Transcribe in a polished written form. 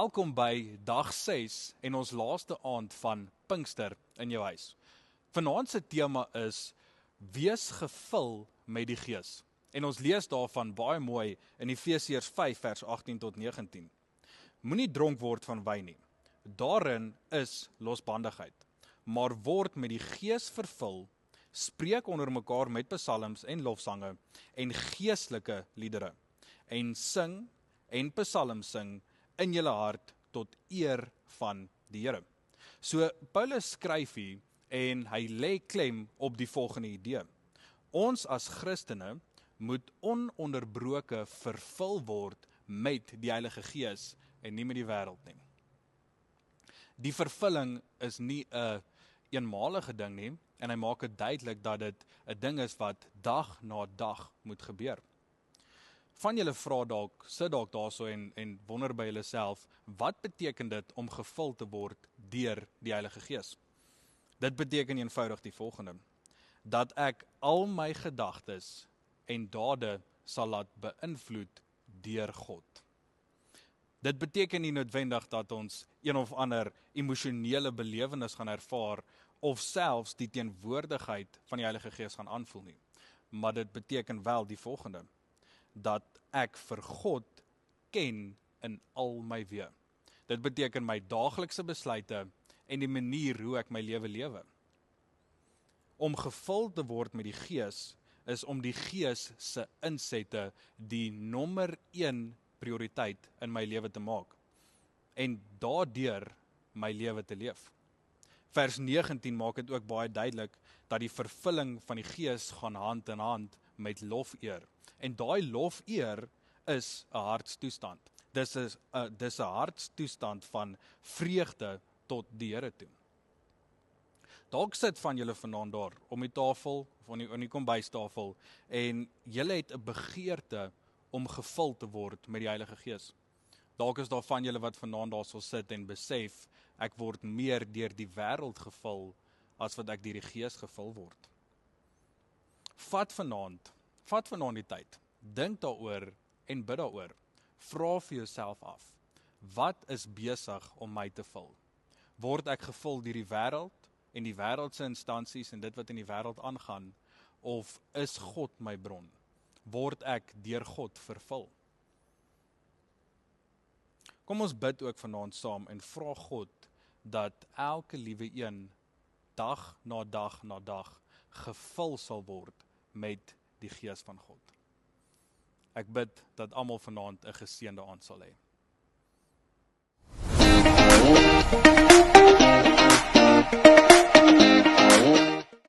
Welkom by dag 6 en ons laaste aand van Pinkster in jou huis. Vanaand se tema is wees gevul met die Gees. En ons lees daarvan baie mooi in Efesiërs 5 vers 18 tot 19. Moenie dronk word van wyn nie. Daarin is losbandigheid. Maar word met die Gees vervul, spreek onder mekaar met psalms en lofsange en geestelike liedere. En sing en psalms sing in julle hart tot eer van die Here. So Paulus skryf hier en hy lê klem op die volgende idee. Ons as Christene moet ononderbroke vervul word met die Heilige Gees en nie met die wêreld nie. Die vervulling is nie 'n eenmalige ding nie en hy maak dit duidelik dat dit 'n ding is wat dag na dag moet gebeur. Van julle vra dalk, sit dalk daarso en wonder by julle self, wat beteken dit om gevul te word deur die Heilige Gees? Dit beteken eenvoudig die volgende: dat ek al my gedagtes en dade sal laat beïnvloed deur God. Dit beteken nie noodwendig dat ons een of ander emosionele belewenis gaan ervaar of selfs die teenwoordigheid van die Heilige Gees gaan aanvoel nie. Maar dit beteken wel die volgende: dat ek vir God ken in al my weë. Dit beteken my daaglikse besluite en die manier hoe ek my lewe lewe. Om gevul te word met die Gees is om die Gees se insette die nommer 1 prioriteit in my lewe te maak en daardeur my lewe te leef. Vers 19 maak dit ook baie duidelik dat die vervulling van die Gees gaan hand in hand met lofeer. En daai lofeer is 'n hartstoestand. Dis 'n hartstoestand van vreugde tot die Here toe. Dalk sit van julle vanaand daar om die tafel of aan die kombuistafel en julle het 'n begeerte om gevul te word met die Heilige Gees. Dalk is daar van julle wat vanaand daar sal sit en besef, ek word meer deur die wêreld gevul as wat ek deur die Gees gevul word. Vat vanaand die tyd, dink daaroor en bid daaroor. Vra vir jouself af, wat is besig om my te vul? Word ek gevul deur die wêreld en die wêreldse instansies en dit wat in die wêreld aangaan, of is God my bron? Word ek deur God vervul? Kom ons bid ook vanaand saam en vra God dat elke liewe een dag na dag na dag gevul sal word met die Gees van God. Ek bid dat almal vanaand 'n geseënde aand sal hê.